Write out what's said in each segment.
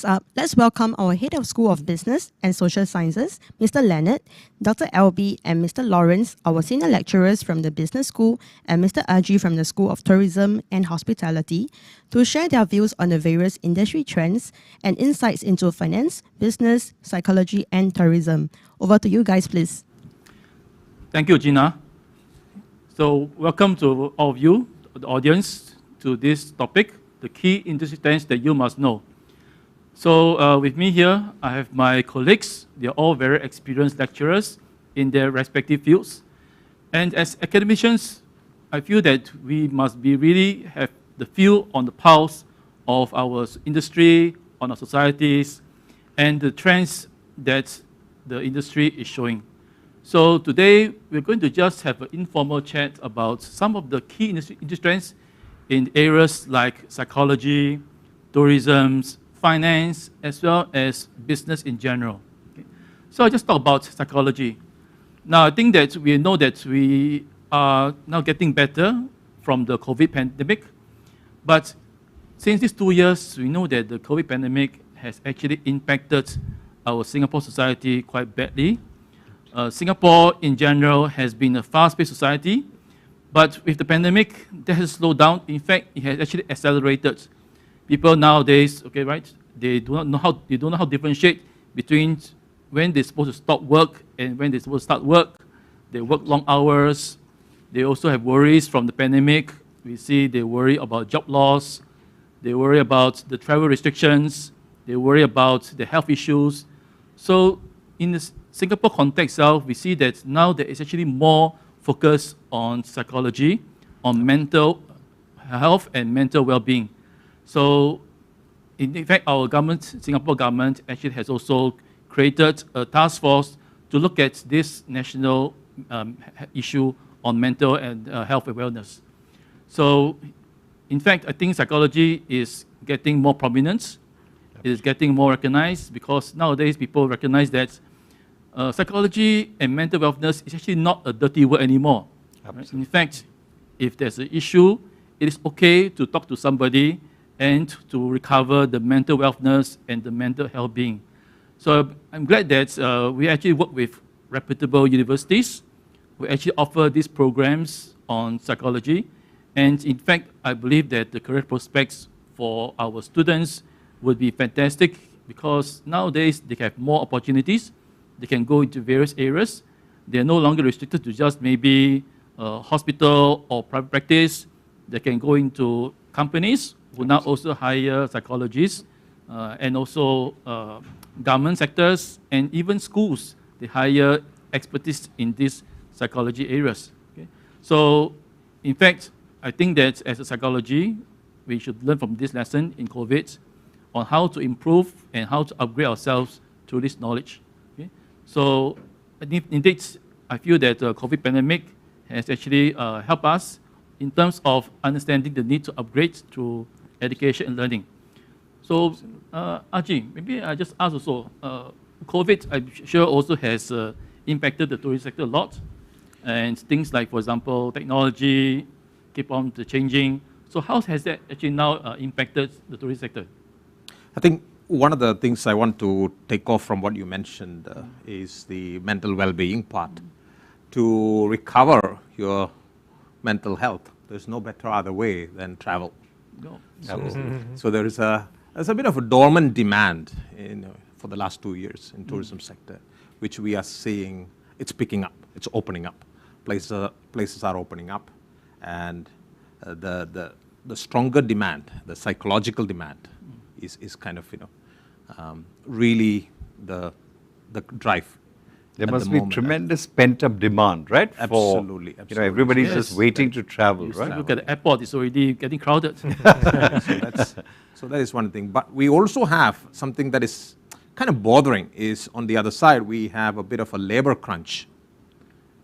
Next up, let's welcome our Head of School of Business and Social Sciences, Mr. Leonard, Dr. Albie, and Mr. Lawrence, our senior lecturers from the Business School, and Mr. Aji from the School of Tourism and Hospitality, to share their views on the various industry trends and insights into finance, business, psychology, and tourism. Over to you guys, please. Thank you, Gina. So welcome to all of you, the audience, to this topic, the key industry trends that you must know. So with me here, I have my colleagues. They're all very experienced lecturers in their respective fields. And as academicians, I feel that we must be really have the feel on the pulse of our industry, on our societies, and the trends that the industry is showing. So today, we're going to just have an informal chat about some of the key industry trends in areas like psychology, tourism, finance, as well as business in general. Okay. So I'll just talk about psychology. Now, I think that we know that we are now getting better from the COVID pandemic. But since these 2 years, we know that the COVID pandemic has actually impacted our Singapore society quite badly. Singapore, in general, has been a fast-paced society. But with the pandemic, that has slowed down. In fact, it has actually accelerated. People nowadays, they don't know how to differentiate between when they're supposed to stop work and when they're supposed to start work. They work long hours. They also have worries from the pandemic. We see they worry about job loss. They worry about the travel restrictions. They worry about the health issues. So in the Singapore context itself, we see that now there is actually more focus on psychology, on mental health and mental well-being. So in fact, our government, Singapore government, actually has also created a task force to look at this national issue on mental and health and wellness. So in fact, I think psychology is getting more prominence. It is getting more recognized because nowadays people recognize that psychology and mental wellness is actually not a dirty word anymore. Right? In fact, if there's an issue, it is okay to talk to somebody and to recover the mental wellness and the mental well-being. So I'm glad that we actually work with reputable universities who actually offer these programs on psychology. And in fact, I believe that the career prospects for our students would be fantastic because nowadays they have more opportunities. They can go into various areas. They're no longer restricted to just maybe hospital or private practice. They can go into companies who now also hire psychologists and also government sectors and even schools. They hire expertise in these psychology areas. Okay? So in fact, I think that as a psychology, we should learn from this lesson in COVID on how to improve and how to upgrade ourselves through this knowledge. Okay? So indeed, I feel that the COVID pandemic has actually helped us in terms of understanding the need to upgrade through education and learning. So, Aji, maybe I just ask also, COVID, I'm sure also has impacted the tourism sector a lot. And things like, for example, technology keep on changing. So how has that actually now impacted the tourism sector? I think one of the things I want to take off from what you mentioned is the mental well-being part. To recover your mental health, there's no better other way than travel. No. So there is there's a bit of a dormant demand for the last 2 years in tourism sector, which we are seeing it's picking up, it's opening up. Places are opening up, and the stronger demand, the psychological demand, is kind of really the drive. There must be tremendous pent-up demand, right? Absolutely. Everybody's just waiting to travel, right? Look at the airport; it's already getting crowded. So that is one thing. But we also have something that is kind of bothering. Is on the other side, we have a bit of a labor crunch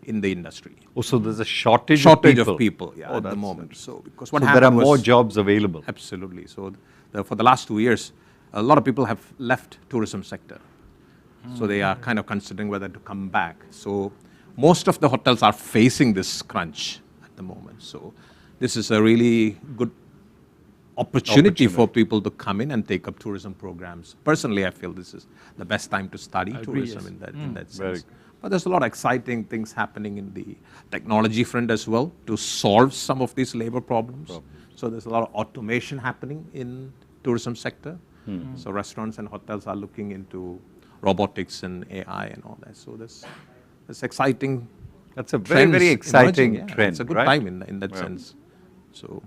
in the industry. Oh, so there's a shortage of people at the moment. So because what happened there are more jobs available. Absolutely. So for the last 2 years, a lot of people have left tourism sector. So they are kind of considering whether to come back. So most of the hotels are facing this crunch at the moment. So this is a really good opportunity for people to come in and take up tourism programs. Personally, I feel this is the best time to study tourism in that sense. But there's a lot of exciting things happening in the technology front as well to solve some of these labor problems. So there's a lot of automation happening in tourism sector. So restaurants and hotels are looking into robotics and AI and all that. So there's exciting. That's a very exciting emerging. trend. It's a good right? time in that sense. So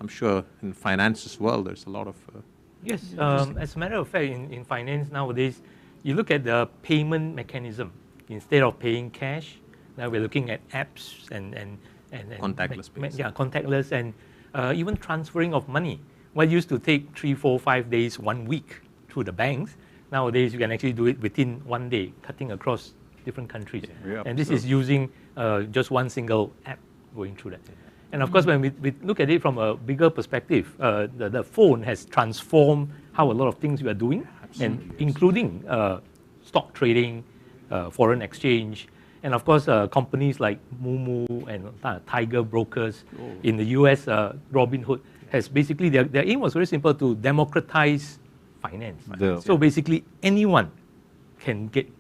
I'm sure in finance as well, there's a lot of. Yes, as a matter of fact, in finance nowadays, you look at the payment mechanism. Instead of paying cash, now we're looking at apps and Contactless payments. Contactless and even transferring of money. What used to take 3, 4, 5 days, 1 week through the banks, nowadays you can actually do it within 1 day, cutting across different countries. And this is using just one single app going through that. And of course, when we look at it from a bigger perspective, the phone has transformed how a lot of things we are doing, and including stock trading, foreign exchange, and of course companies like Moomoo and Tiger Brokers in the US, Robinhood has basically, their aim was very simple, to democratize finance. So basically anyone can get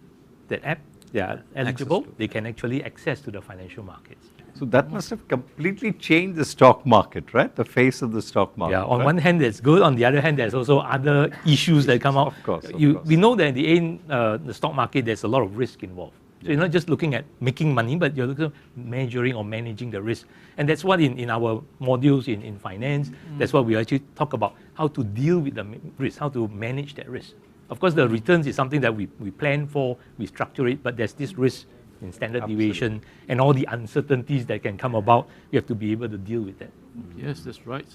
that app, they are eligible, they can actually access to the financial markets. So that must have completely changed the stock market, right? The face of the stock market. Yeah, on one hand that's good, on the other hand there's also other issues that come out. Of course. We know that in the end, the stock market, there's a lot of risk involved. So you're not just looking at making money, but you're looking at measuring or managing the risk. And that's what in our modules in finance, that's what we actually talk about, how to deal with the risk, how to manage that risk. Of course, the returns is something that we plan for, we structure it, but there's this risk in standard deviation and all the uncertainties that can come about. You have to be able to deal with that. Yes, that's right.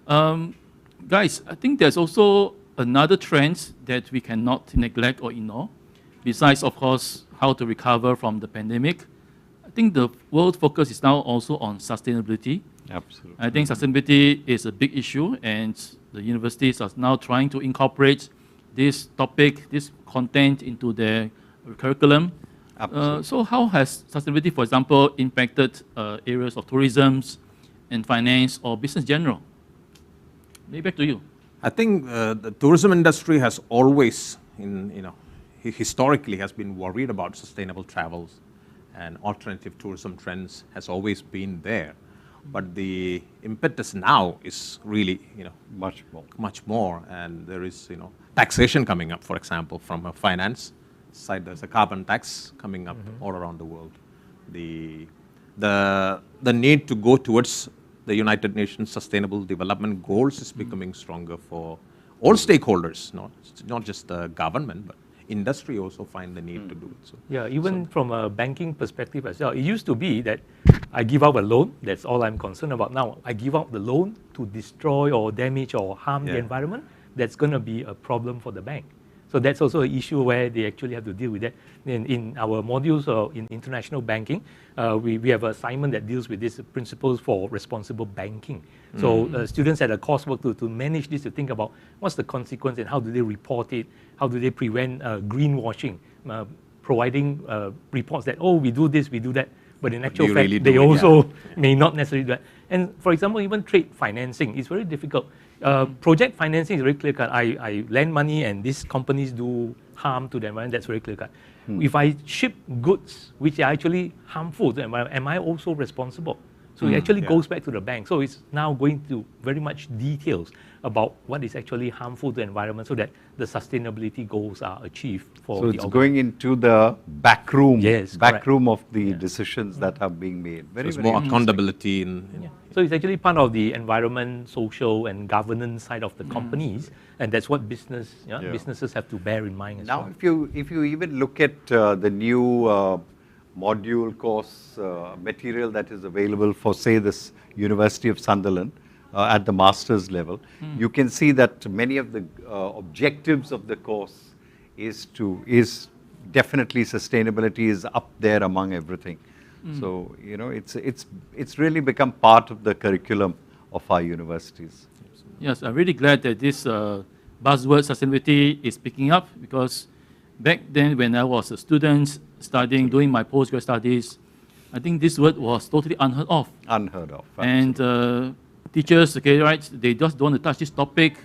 Guys, I think there's also another trend that we cannot neglect or ignore, besides, of course, how to recover from the pandemic. I think the world focus is now also on sustainability. Absolutely. I think sustainability is a big issue, and the universities are now trying to incorporate this topic, this content into their curriculum. So how has sustainability, for example, impacted areas of tourism and finance or business general? Maybe back to you. I think the tourism industry has always, historically has been worried about sustainable travels, and alternative tourism trends has always been there. But the impetus now is really, much more, and there is, taxation coming up, for example, from a finance side. There's a carbon tax coming up all around the world. The need to go towards the United Nations Sustainable Development Goals is becoming stronger for all stakeholders, not just the government, but industry also find the need to do it. So, yeah, even from a banking perspective as well, it used to be that I give out a loan, that's all I'm concerned about. Now, I give out the loan to destroy or damage or harm the environment, that's going to be a problem for the bank. So that's also an issue where they actually have to deal with that. In our modules in international banking, we have an assignment that deals with these principles for responsible banking. So students had a coursework to manage this, to think about what's the consequence and how do they report it, how do they prevent greenwashing, providing reports that, we do this, we do that, but in actual fact, really they also may not necessarily do that. And for example, even trade financing is very difficult. Project financing is very clear cut. I lend money and these companies do harm to the environment, that's very clear cut. If I ship goods which are actually harmful to the environment, am I also responsible? So it actually goes back to the bank. So it's now going to very much details about what is actually harmful to the environment so that the sustainability goals are achieved for so it's going into the back room, correct. of the decisions that are being made. There's more accountability in. So it's actually part of the environment, social, and governance side of the companies, and that's what businesses have to bear in mind as well. Now, if you even look at the new module course material that is available for, say, this University of Sunderland at the master's level, you can see that many of the objectives of the course is definitely sustainability is up there among everything. So it's really become part of the curriculum of our universities. Yes, I'm really glad that this buzzword sustainability is picking up, because back then when I was a student doing my postgraduate studies, I think this word was totally unheard of. Unheard of. And teachers, okay, right, they just don't want to touch this topic.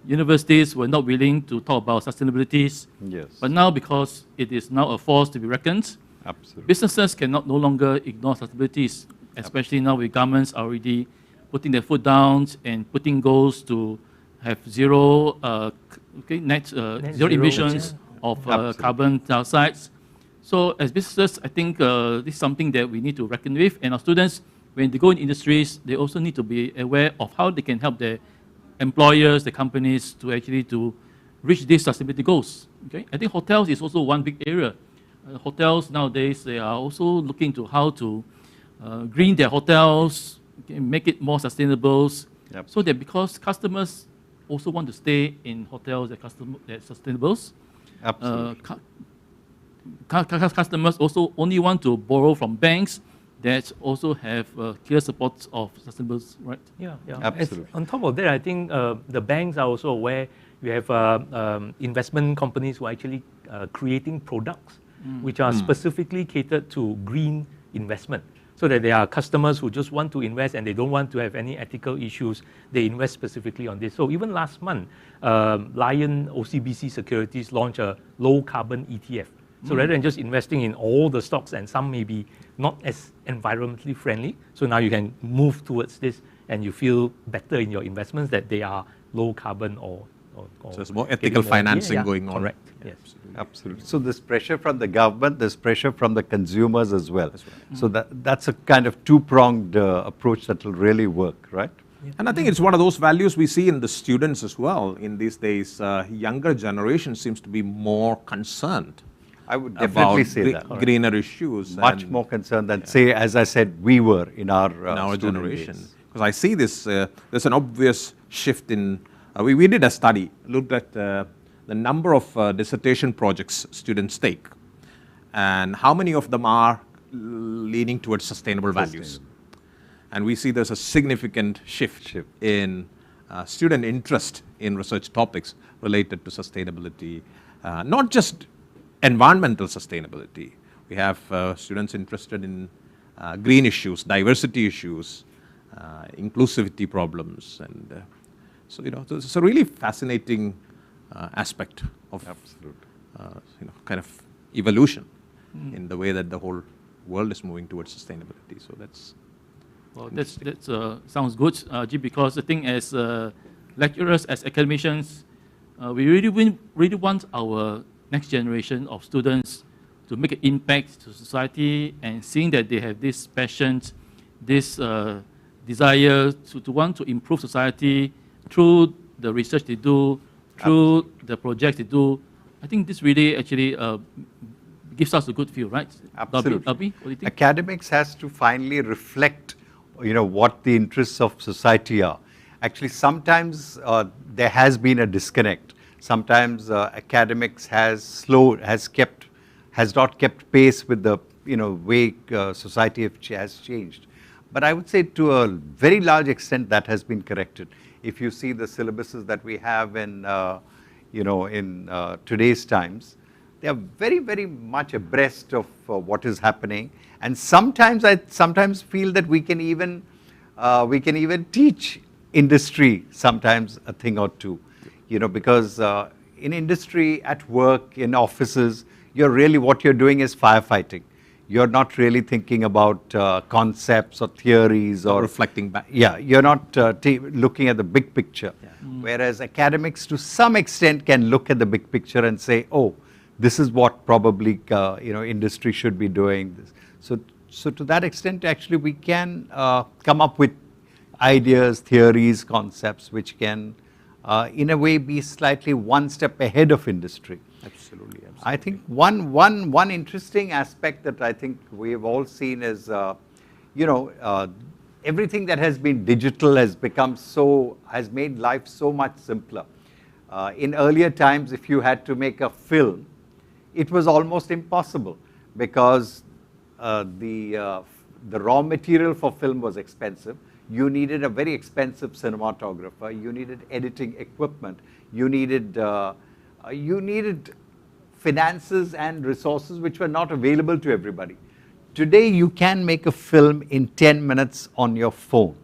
Universities were not willing to talk about sustainabilities. Yes. But now, because it is now a force to be reckoned, Absolutely. businesses cannot no longer ignore sustainabilities, especially now with governments already putting their foot down and putting goals to have zero, net zero zero, emissions of Absolutely. carbon dioxide. So as businesses, I think this is something that we need to reckon with. And our students, when they go in industries, they also need to be aware of how they can help their employers, the companies, to actually to reach these sustainability goals. Okay, I think hotels is also one big area. Hotels nowadays, they are also looking to how to green their hotels, okay, make it more sustainable, Yep. so that because customers also want to stay in hotels that are sustainable. Absolutely. Customers also only want to borrow from banks that also have clear support of sustainability, right? Yeah, yeah. Absolutely. On top of that, I think the banks are also aware. We have investment companies who are actually creating products which are specifically catered to green investment, so that there are customers who just want to invest and they don't want to have any ethical issues. They invest specifically on this. So even last month, Lion OCBC Securities launched a low carbon ETF. So rather than just investing in all the stocks, and some may be not as environmentally friendly, so now you can move towards this and you feel better in your investments that they are low carbon or So there's more getting ethical financing going on. Correct. Yes. Absolutely. So there's pressure from the government, there's pressure from the consumers as well. So that's a kind of two-pronged approach that will really work, right? And I think it's one of those values we see in the students as well. In these days, younger generation seems to be more concerned I would definitely about say that. greener issues. Much and more concerned than, say, as I said, we were in our in our student generation. days. Because I see this, there's an obvious shift in, we did a study, looked at the number of dissertation projects students take and how many of them are leaning towards sustainable values. And we see there's a significant shift in student interest in research topics related to sustainability, not just environmental sustainability. We have students interested in green issues, diversity issues, inclusivity problems, and so it's a really fascinating aspect of kind of evolution in the way that the whole world is moving towards sustainability. So that's sounds good, G, because the thing as lecturers, as academicians, we really want our next generation of students to make an impact to society, and seeing that they have this passion, this desire to want to improve society through the research they do, through the projects they do. I think this really actually gives us a good feel, right? Absolutely. Darby, what do you think? Academics has to finally reflect, what the interests of society are. Actually, sometimes there has been a disconnect. Sometimes academics has not kept pace with the way society has changed. But I would say to a very large extent that has been corrected. If you see the syllabuses that we have in today's times, they are very, very much abreast of what is happening. And sometimes I feel that we can even teach industry sometimes a thing or two. Because in industry, at work, in offices, what you're doing is firefighting. You're not really thinking about concepts or theories or reflecting back. Yeah, you're not looking at the big picture. Yeah. Whereas academics, to some extent, can look at the big picture and say, "Oh, this is what probably industry should be doing." So to that extent, actually, we can come up with ideas, theories, concepts, which can, in a way, be slightly one step ahead of industry. Absolutely. I think one interesting aspect that I think we've all seen is, everything that has been digital has made life so much simpler. In earlier times, if you had to make a film, it was almost impossible because the raw material for film was expensive. You needed a very expensive cinematographer. You needed editing equipment. You needed finances and resources which were not available to everybody. Today, you can make a film in 10 minutes on your phone.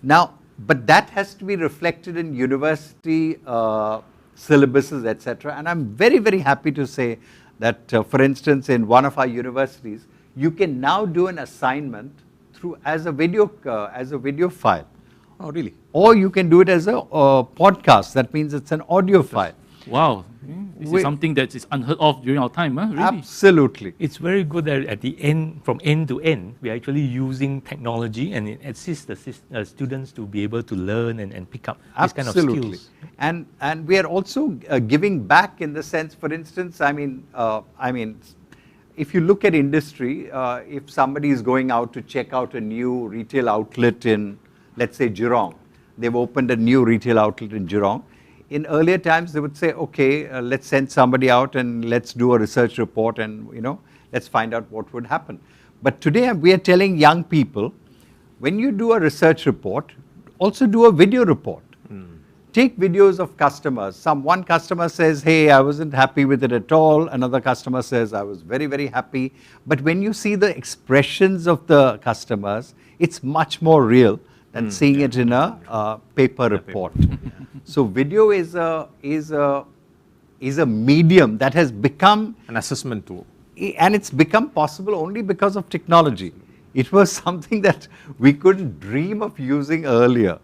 Now, But that has to be reflected in university syllabuses, etc. And I'm very, very happy to say that, for instance, in one of our universities, you can now do an assignment through as a video file. Oh, really? Or you can do it as a podcast. That means it's an audio file. Wow, this is something that is unheard of during our time, huh? Really? Absolutely. It's very good that at the end, from end to end, we're actually using technology and it assists the students to be able to learn and pick up these kind of skills. And we are also giving back in the sense, for instance, I mean, if you look at industry, if somebody is going out to check out a new retail outlet in, let's say, Geelong, they've opened a new retail outlet in Geelong. In earlier times, they would say, okay, let's send somebody out and let's do a research report and, let's find out what would happen. But today we are telling young people, when you do a research report, also do a video report. Take videos of customers. One customer says, hey, I wasn't happy with it at all. Another customer says, I was very, very happy. But when you see the expressions of the customers, it's much more real than seeing it in a paper report. So video is a medium that has become an assessment tool, and it's become possible only because of technology. It was something that we couldn't dream of using earlier.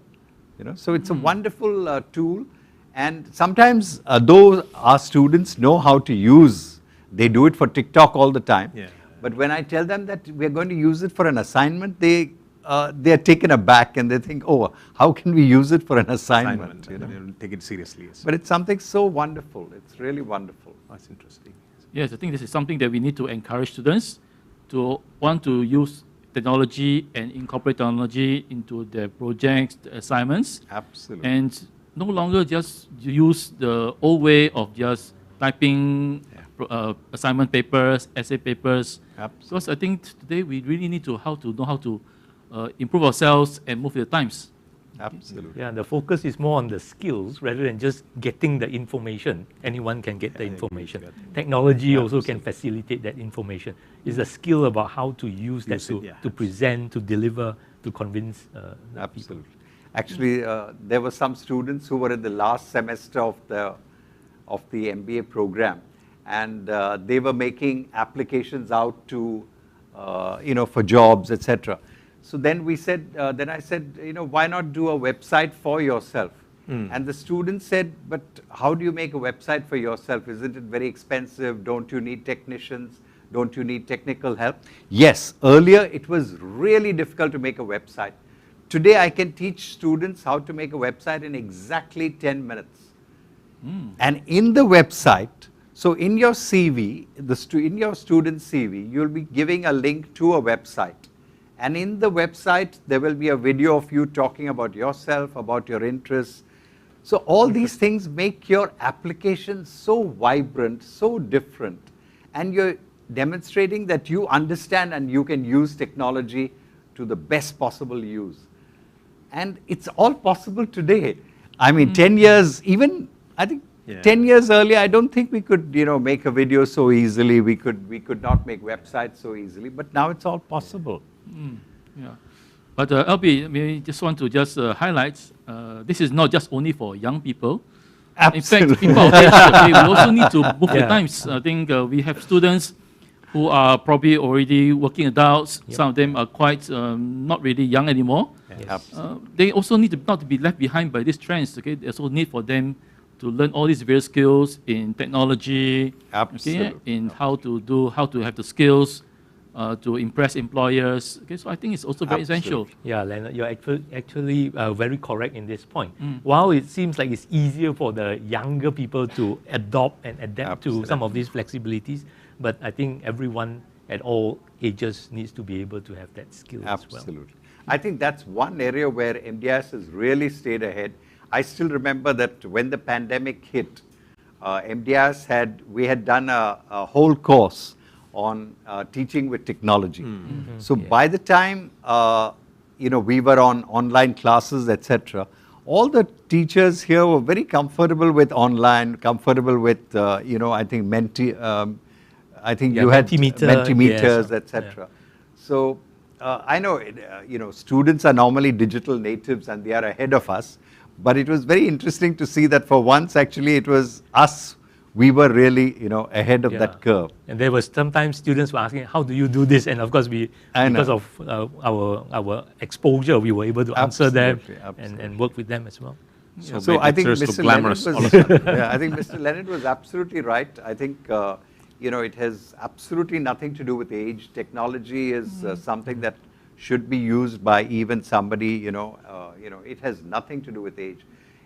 So it's a wonderful tool, and sometimes though our students know how to use, they do it for TikTok all the time. Yeah. But when I tell them that we're going to use it for an assignment, they are taken aback and they think, oh, how can we use it for an assignment? They don't take it seriously. Yes. But it's something so wonderful. It's really wonderful. That's interesting. Yes, I think this is something that we need to encourage students to want to use technology and incorporate technology into their projects, the assignments. Absolutely. And no longer just use the old way of just typing assignment papers, essay papers. Absolutely. Because I think today we really need to know how to improve ourselves and move with the times. Absolutely. Yeah, the focus is more on the skills rather than just getting the information. Anyone can get the information. Technology also can facilitate that information. It's a skill about how to use that to present, to deliver, to convince Absolutely. People. Actually, there were some students who were in the last semester of the MBA program, and they were making applications out to, for jobs, etc. So then I said, why not do a website for yourself? And the students said, but how do you make a website for yourself? Isn't it very expensive? Don't you need technicians? Don't you need technical help? Yes, earlier it was really difficult to make a website. Today I can teach students how to make a website in exactly 10 minutes. And in the website, so in your CV, in your student CV, you'll be giving a link to a website. And in the website, there will be a video of you talking about yourself, about your interests. So all these things make your application so vibrant, so different. And you're demonstrating that you understand and you can use technology to the best possible use. And it's all possible today. I mean, 10 years, even, I think, 10 years earlier, I don't think we could, make a video so easily. We could not make websites so easily. But now it's all possible. Yeah, but LB, I just want to highlight, this is not just only for young people. Absolutely. In fact, people our age, we also need to move the times. I think we have students who are probably already working adults. Some of them are quite not really young anymore. They also need not to be left behind by these trends. Okay, there's also need for them to learn all these various skills in technology. Absolutely. Okay, in how to have the skills to impress employers. Okay, so I think it's also very essential. Yeah, Leonard, you're actually very correct in this point. While it seems like it's easier for the younger people to adopt and adapt to some of these flexibilities, but I think everyone at all ages needs to be able to have that skill as well. Absolutely. I think that's one area where MDIS has really stayed ahead. I still remember that when the pandemic hit, MDIS had done a whole course on teaching with technology. So by the time we were on online classes, etc., all the teachers here were very comfortable with online, comfortable with I think you had Mentimeters, etc. So I know, students are normally digital natives and they are ahead of us, but it was very interesting to see that for once, actually, it was us. We were really, ahead of that curve. And there was sometimes students were asking, how do you do this? And of course, because of our exposure, we were able to answer them and work with them as well. So I think Mr. Leonard was absolutely right. I think, it has absolutely nothing to do with age. Technology is something that should be used by even somebody, it has nothing to do with age.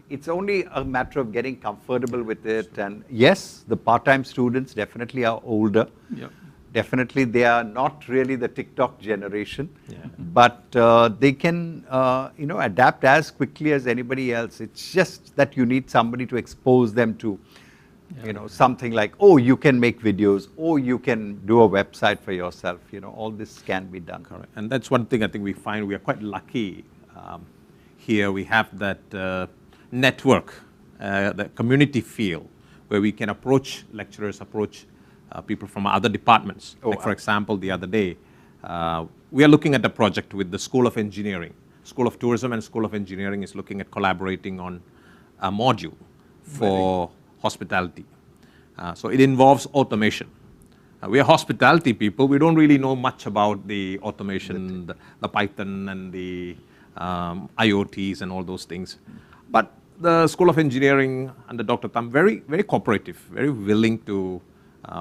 It's only a matter of getting comfortable with it. And yes, the part-time students definitely are older. Yep. Definitely, they are not really the TikTok generation, but they can, adapt as quickly as anybody else. It's just that you need somebody to expose them to, something like, oh, you can make videos, or you can do a website for yourself. All this can be done. Correct. And that's one thing I think we find we are quite lucky here. We have that network, the community feel, where we can approach lecturers, approach people from other departments. Like for example, the other day, we are looking at a project with the School of Engineering. School of Tourism and School of Engineering is looking at collaborating on a module for hospitality. So it involves automation. We are hospitality people. We don't really know much about the automation, the Python and the IoTs and all those things. But the School of Engineering under Dr. Tham, very, very cooperative, very willing to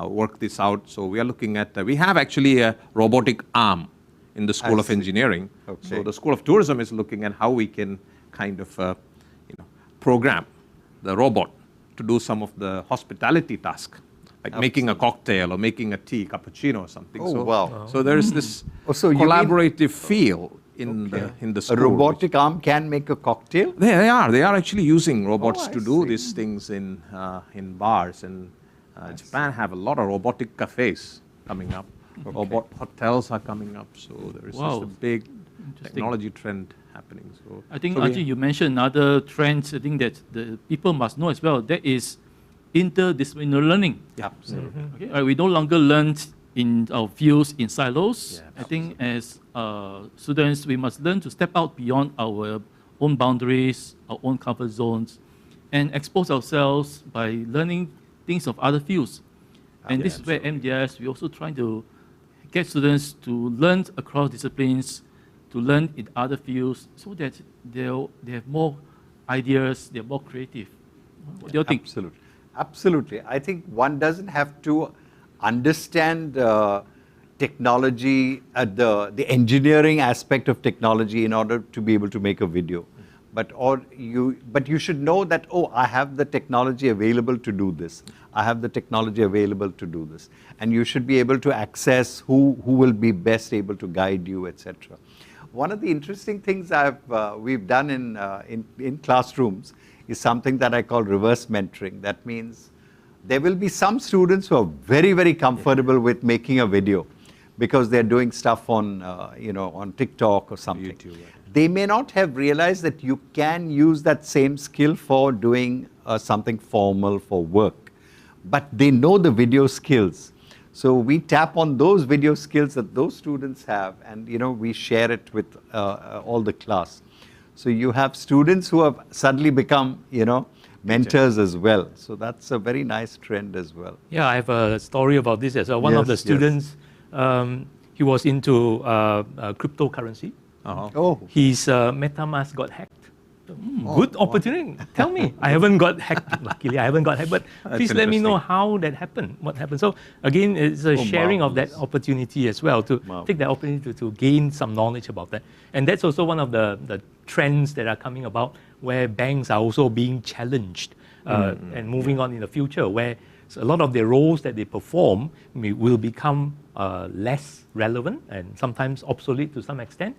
work this out. So we are looking at, we have actually a robotic arm in the School of Engineering. Okay. So the School of Tourism is looking at how we can kind of, program the robot to do some of the hospitality tasks, like making a cocktail or making a tea, cappuccino or something. Oh, wow. So there is this collaborative feel in the school. A robotic arm can make a cocktail? They are actually using robots to do these things in bars, and Japan have a lot of robotic cafes coming up. Robot hotels are coming up, so there is just a big technology trend happening. So I think, Ajit, you mentioned another trend, I think that the people must know as well, that is interdisciplinary learning. Yeah, absolutely. Okay? We no longer learn in our fields in silos. I think as students, we must learn to step out beyond our own boundaries, our own comfort zones, and expose ourselves by learning things of other fields. And this is where MDIS, we're also trying to get students to learn across disciplines, to learn in other fields, so that they have more ideas, they're more creative. What do you think? Absolutely. Absolutely. I think one doesn't have to understand technology, the engineering aspect of technology in order to be able to make a video. But you should know that, oh, I have the technology available to do this. I have the technology available to do this. And you should be able to access who will be best able to guide you, etc. One of the interesting things we've done in classrooms is something that I call reverse mentoring. That means there will be some students who are very, very comfortable with making a video because they're doing stuff on, on TikTok or something. YouTube, right. They may not have realized that you can use that same skill for doing something formal for work, but they know the video skills. So we tap on those video skills that those students have, and we share it with all the class. So you have students who have suddenly become, mentors as well. So that's a very nice trend as well. Yeah, I have a story about this as well. One of the students, he was into cryptocurrency. His MetaMask got hacked. Good opportunity. Tell me. I haven't got hacked. Luckily, I haven't got hacked. But please let me know how that happened. What happened? So again, it's a sharing of that opportunity as well, to take that opportunity to gain some knowledge about that. And that's also one of the trends that are coming about, where banks are also being challenged and moving on in the future, where a lot of the roles that they perform will become less relevant and sometimes obsolete to some extent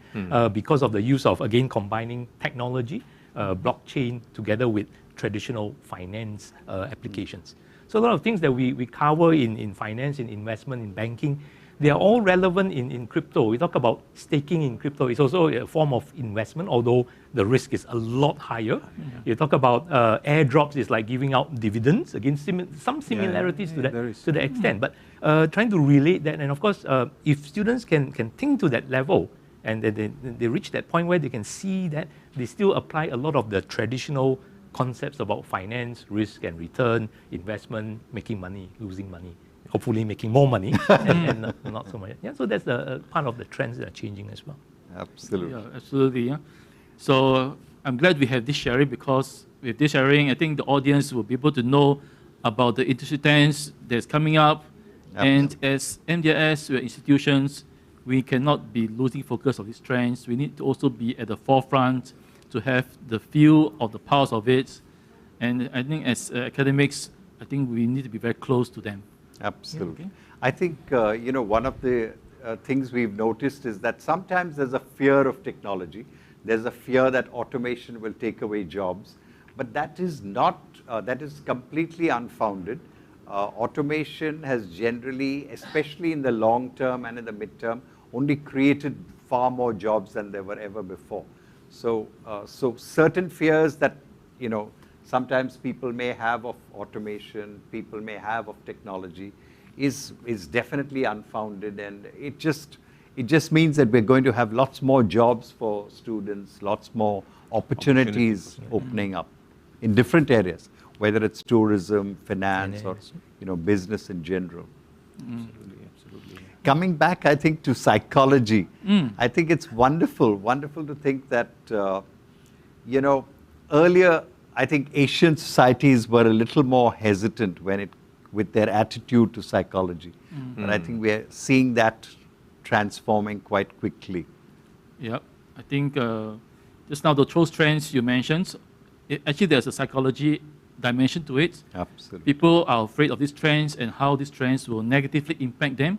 because of the use of, again, combining technology, blockchain together with traditional finance applications. So a lot of things that we cover in finance, in investment, in banking, they are all relevant in crypto. We talk about staking in crypto. It's also a form of investment, although the risk is a lot higher. You talk about airdrops, is like giving out dividends. Again, some similarities to that extent. But trying to relate that, and of course, if students can think to that level, And they reach that point where they can see that they still apply a lot of the traditional concepts about finance, risk and return, investment, making money, losing money, hopefully making more money, and not so much. Yeah, so that's a part of the trends that are changing as well. Absolutely. Yeah, absolutely. Yeah. So I'm glad we have this sharing, because with this sharing, I think the audience will be able to know about the industry trends that's coming up. And as MDIS, we're institutions, we cannot be losing focus of these trends. We need to also be at the forefront to have the feel of the pulse of it. And I think as academics, I think we need to be very close to them. Absolutely. Okay. I think, one of the things we've noticed is that sometimes there's a fear of technology. There's a fear that automation will take away jobs. But that is not, that is completely unfounded. Automation has generally, especially in the long term and in the midterm, only created far more jobs than there were ever before. So, certain fears that, sometimes people may have of automation, people may have of technology, is definitely unfounded, and it just means that we're going to have lots more jobs for students, lots more opportunities opening up in different areas, whether it's tourism, finance, or business in general. Absolutely. Coming back, I think, to psychology, I think it's wonderful to think that, earlier, I think Asian societies were a little more hesitant with their attitude to psychology. But I think we're seeing that transforming quite quickly. Yeah, I think just now those trends you mentioned, actually there's a psychology dimension to it. Absolutely. People are afraid of these trends and how these trends will negatively impact them.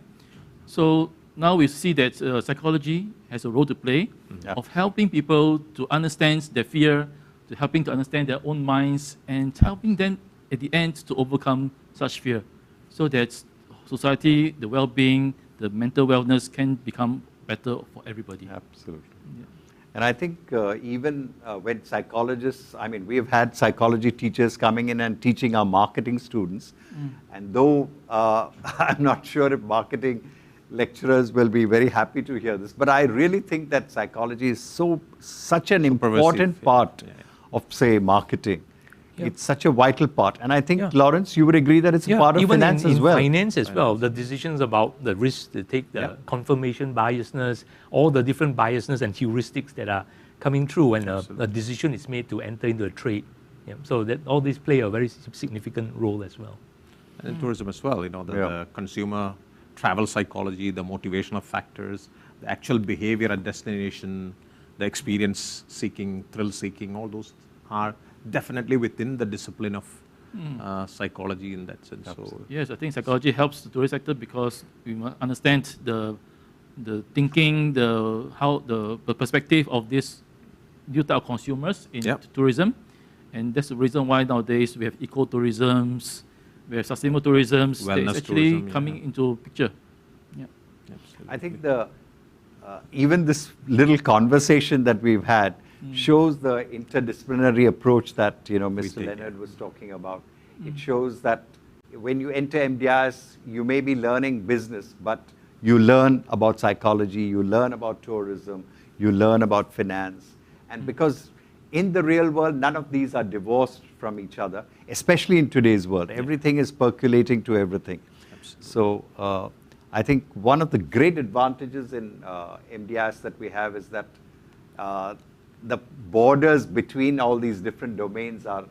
So now we see that psychology has a role to play of helping people to understand their fear, to helping to understand their own minds, and helping them at the end to overcome such fear, so that society, the well-being, the mental wellness can become better for everybody. Absolutely. Yeah. And I think even when psychologists, I mean, we've had psychology teachers coming in and teaching our marketing students. And though I'm not sure if marketing lecturers will be very happy to hear this, but I really think that psychology is such an important part of, say, marketing. It's such a vital part. And I think, Lawrence, you would agree that it's a part of finance as well. Even in finance as well, the decisions about the risks to take, the confirmation biasness, all the different biasness and heuristics that are coming through when a decision is made to enter into a trade. So that all these play a very significant role as well. And in tourism as well, the consumer travel psychology, the motivational factors, the actual behavior at destination, the experience seeking, thrill seeking, all those are definitely within the discipline of psychology in that sense. So, yes, I think psychology helps the tourist sector because we must understand the thinking, the perspective of this new type of consumers in tourism, and that's the reason why nowadays we have ecotourisms, we have sustainable tourism. It's actually tourism, coming into picture. Yeah, absolutely. I think even this little conversation that we've had shows the interdisciplinary approach that Mr. Leonard was talking about. It shows that when you enter MDIS, you may be learning business, but you learn about psychology, you learn about tourism, you learn about finance. And because in the real world, none of these are divorced from each other, especially in today's world. Everything is percolating to everything. Absolutely. So I think one of the great advantages in MDIS that we have is that the borders between all these different domains are,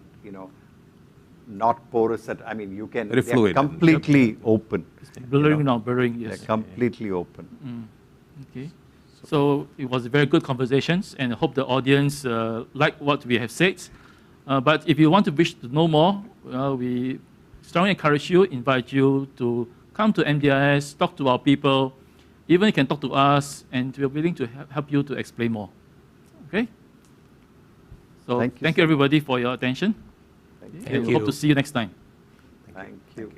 not porous. I mean, they're completely open. Blurring now, blurring, yes. They're completely open. Okay. So it was a very good conversations, and I hope the audience like what we have said. But if you want to wish to know more, we strongly encourage you, invite you to come to MDIS, talk to our people. Even you can talk to us, and we're willing to help you to explain more. Okay? So thank you everybody for your attention. Thank you. Hope to see you next time. Thank you.